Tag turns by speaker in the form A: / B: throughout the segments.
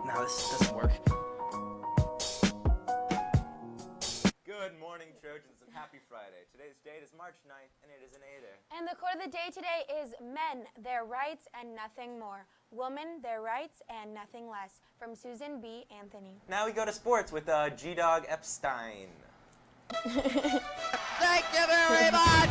A: No, this doesn't work.
B: Good morning, Trojans, and happy Friday. Today's date is March 9th, and it is an Aidan.
C: And the quote of the day today is, men, their rights and nothing more. Women, their rights and nothing less. From Susan B. Anthony.
B: Now we go to sports with G-Dog Epstein.
D: Thank you very much!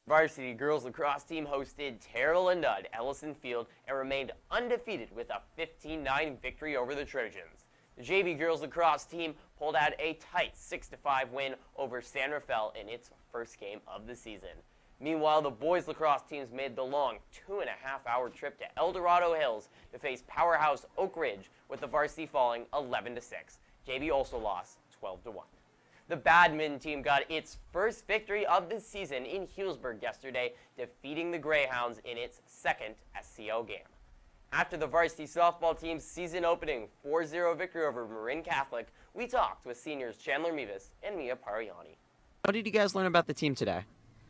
E: Varsity girls lacrosse team hosted Terrell and Nudd Ellison Field and remained undefeated with a 15-9 victory over the Trojans. The JV girls lacrosse team pulled out a tight 6-5 win over San Rafael in its first game of the season. Meanwhile, the boys lacrosse teams made the long 2.5-hour trip to El Dorado Hills to face powerhouse Oak Ridge, with the varsity falling 11-6. JV also lost 12-1. The badminton team got its first victory of the season in Healdsburg yesterday, defeating the Greyhounds in its second SCL game. After the varsity softball team's season-opening 4-0 victory over Marin Catholic, we talked with seniors Chandler Mevis and Mia Pariani.
F: What did you guys learn about the team today?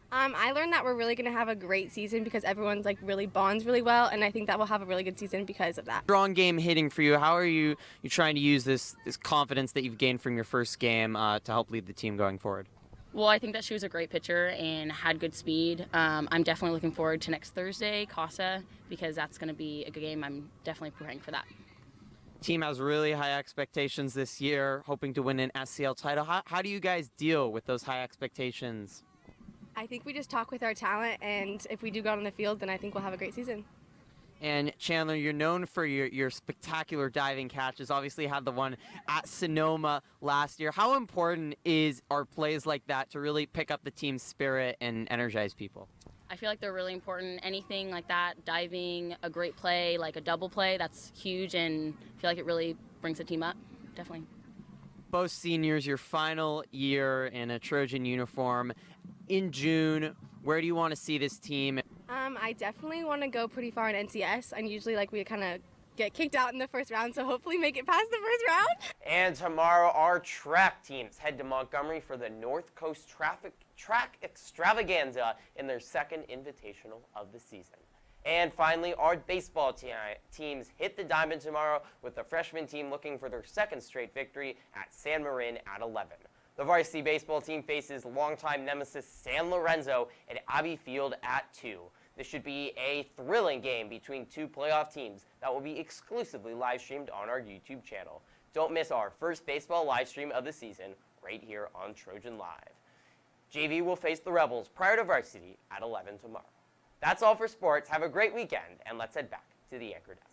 G: I learned that we're really going to have a great season because everyone's really bonds really well, and I think that we'll have a really good season because of that.
F: Strong game hitting for you. How are you trying to use this confidence that you've gained from your first game to help lead the team going forward?
H: Well, I think that she was a great pitcher and had good speed. I'm definitely looking forward to next Thursday, Casa, because that's going to be a good game. I'm definitely preparing for that.
F: Team has really high expectations this year, hoping to win an SCL title. How do you guys deal with those high expectations?
G: I think we just talk with our talent, and if we do go out on the field, then I think we'll have a great season.
F: And Chandler, you're known for your spectacular diving catches. Obviously had the one at Sonoma last year. How important are plays like that to really pick up the team's spirit and energize people?
H: I feel like they're really important. Anything like that, diving, a great play, like a double play, that's huge, and I feel like it really brings the team up, definitely.
F: Both seniors, your final year in a Trojan uniform. In June, where do you want to see this team?
G: I definitely want to go pretty far in NCS. And usually we kind of get kicked out in the first round, so hopefully make it past the first round.
E: And tomorrow, our track teams head to Montgomery for the North Coast Track Extravaganza in their second invitational of the season. And finally, our baseball teams hit the diamond tomorrow, with the freshman team looking for their second straight victory at San Marin at 11. The varsity baseball team faces longtime nemesis San Lorenzo at Abbey Field at 2. This should be a thrilling game between two playoff teams that will be exclusively live streamed on our YouTube channel. Don't miss our first baseball live stream of the season right here on Trojan Live. JV will face the Rebels prior to varsity at 11 tomorrow. That's all for sports. Have a great weekend, and let's head back to the anchor desk.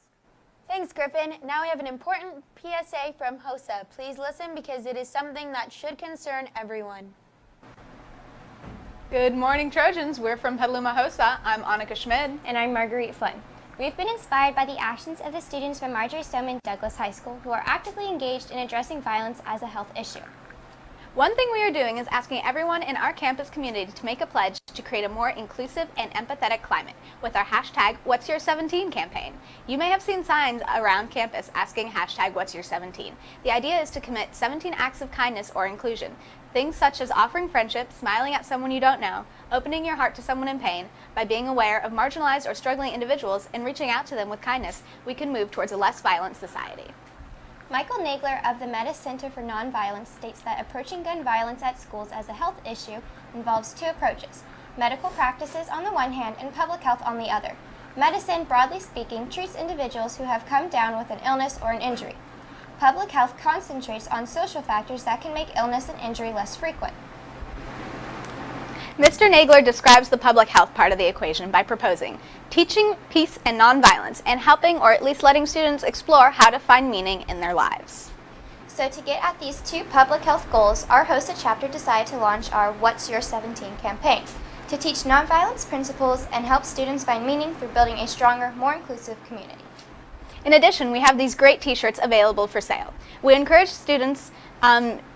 C: Thanks, Griffin. Now we have an important PSA from HOSA. Please listen because it is something that should concern everyone.
I: Good morning, Trojans. We're from Petaluma HOSA. I'm Annika Schmid.
J: And I'm Marguerite Flynn. We've been inspired by the actions of the students from Marjorie Stoneman Douglas High School who are actively engaged in addressing violence as a health issue.
I: One thing we are doing is asking everyone in our campus community to make a pledge to create a more inclusive and empathetic climate with our hashtag What's Your 17 campaign. You may have seen signs around campus asking hashtag What's Your 17. The idea is to commit 17 acts of kindness or inclusion. Things such as offering friendship, smiling at someone you don't know, opening your heart to someone in pain. By being aware of marginalized or struggling individuals and reaching out to them with kindness, we can move towards a less violent society.
J: Michael Nagler of the Meta Center for Nonviolence states that approaching gun violence at schools as a health issue involves two approaches: medical practices on the one hand and public health on the other. Medicine, broadly speaking, treats individuals who have come down with an illness or an injury. Public health concentrates on social factors that can make illness and injury less frequent.
I: Mr. Nagler describes the public health part of the equation by proposing teaching peace and nonviolence and helping, or at least letting, students explore how to find meaning in their lives.
J: So to get at these two public health goals, our HOSA chapter decided to launch our What's Your 17 campaign to teach nonviolence principles and help students find meaning through building a stronger, more inclusive community.
I: In addition, we have these great t-shirts available for sale. We encourage students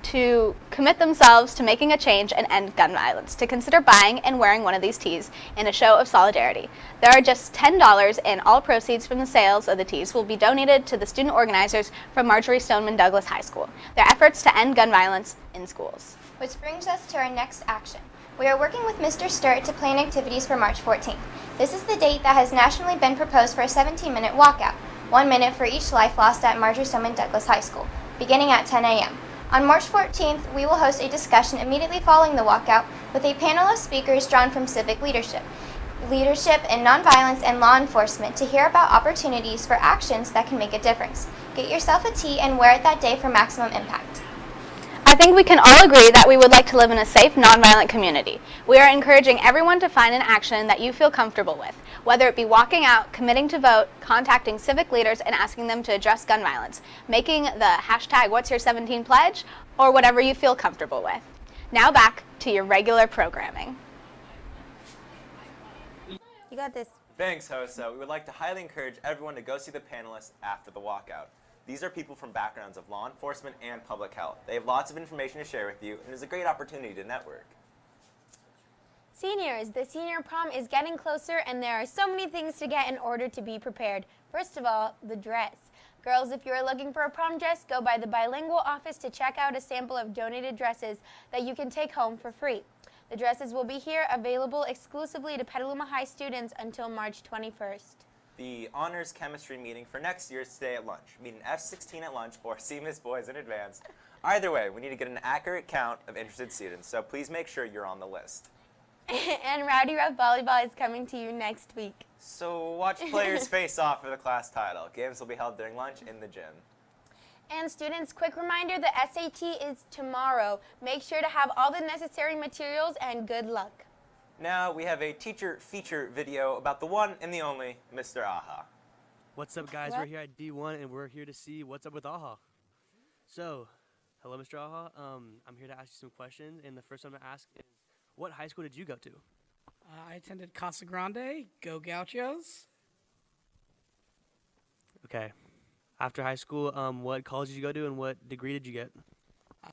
I: to commit themselves to making a change and end gun violence, to consider buying and wearing one of these tees in a show of solidarity. There are just $10, and all proceeds from the sales of the tees will be donated to the student organizers from Marjorie Stoneman Douglas High School, their efforts to end gun violence in schools.
J: Which brings us to our next action. We are working with Mr. Sturt to plan activities for March 14th. This is the date that has nationally been proposed for a 17-minute walkout, 1 minute for each life lost at Marjorie Stoneman Douglas High School, beginning at 10 a.m. On March 14th, we will host a discussion immediately following the walkout with a panel of speakers drawn from civic leadership in nonviolence and law enforcement to hear about opportunities for actions that can make a difference. Get yourself a tee and wear it that day for maximum impact.
I: I think we can all agree that we would like to live in a safe, nonviolent community. We are encouraging everyone to find an action that you feel comfortable with, whether it be walking out, committing to vote, contacting civic leaders and asking them to address gun violence, making the hashtag What's Your 17 pledge, or whatever you feel comfortable with. Now back to your regular programming.
C: You got this.
B: Thanks, Hosa. We would like to highly encourage everyone to go see the panelists after the walkout. These are people from backgrounds of law enforcement and public health. They have lots of information to share with you, and it's a great opportunity to network.
C: Seniors, the senior prom is getting closer, and there are so many things to get in order to be prepared. First of all, the dress. Girls, if you're looking for a prom dress, go by the bilingual office to check out a sample of donated dresses that you can take home for free. The dresses will be here, available exclusively to Petaluma High students until March 21st.
B: The honors chemistry meeting for next year is today at lunch. Meet an F16 at lunch or see Miss Boys in advance. Either way, we need to get an accurate count of interested students, so please make sure you're on the list.
C: And Rowdy Rough Volleyball is coming to you next week.
B: So watch players face off for the class title. Games will be held during lunch in the gym.
C: And students, quick reminder, the SAT is tomorrow. Make sure to have all the necessary materials and good luck.
B: Now we have a teacher feature video about the one and the only Mr. Aha.
A: What's up, guys? We're here at D1 and we're here to see what's up with Aha. So, hello, Mr. Aha. I'm here to ask you some questions, and the first one I'm gonna ask is, what high school did you go to?
D: I attended Casa Grande. Go Gauchos.
A: Okay. After high school, what college did you go to and what degree did you get?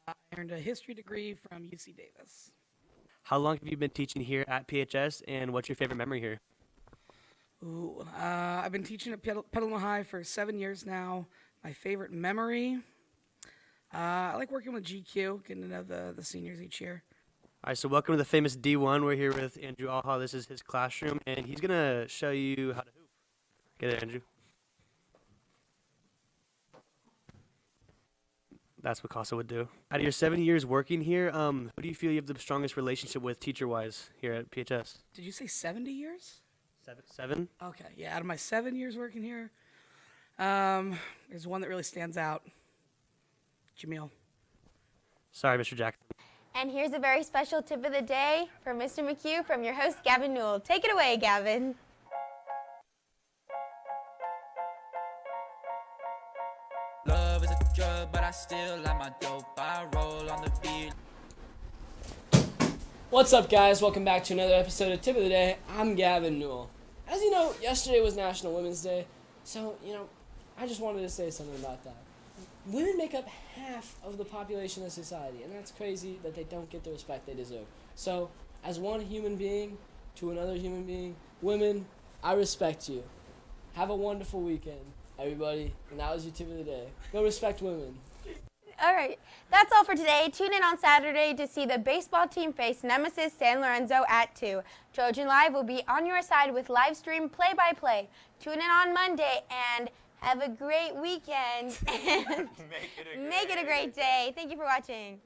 D: I earned a history degree from UC Davis.
A: How long have you been teaching here at PHS, and what's your favorite memory here?
D: Ooh, I've been teaching at Petaluma High for 7 years now. My favorite memory, I like working with GQ, getting to know the seniors each year.
A: All right, so welcome to the famous D1. We're here with Andrew Aha. This is his classroom, and he's going to show you how to hoop. Get it, Andrew. That's what Casa would do. Out of your 7 years working here, who do you feel you have the strongest relationship with teacher-wise here at PHS?
D: Did you say 70 years?
A: Seven?
D: Okay, yeah, out of my 7 years working here, there's one that really stands out. Jamil.
A: Sorry, Mr. Jackson.
C: And here's a very special tip of the day for Mr. McHugh from your host, Gavin Newell. Take it away, Gavin.
K: Love is a drug, but I still like my dope. I roll on the beat.
L: What's up, guys? Welcome back to another episode of Tip of the Day. I'm Gavin Newell. As you know, yesterday was National Women's Day, so, I just wanted to say something about that. Women make up half of the population of society, and that's crazy that they don't get the respect they deserve. So, as one human being to another human being, women, I respect you. Have a wonderful weekend, everybody, and that was your tip of the day. Go respect women.
C: All right, that's all for today. Tune in on Saturday to see the baseball team face nemesis San Lorenzo at 2. Trojan Live will be on your side with live stream play-by-play. Tune in on Monday and have a great weekend. And make it a great day. Thank you for watching.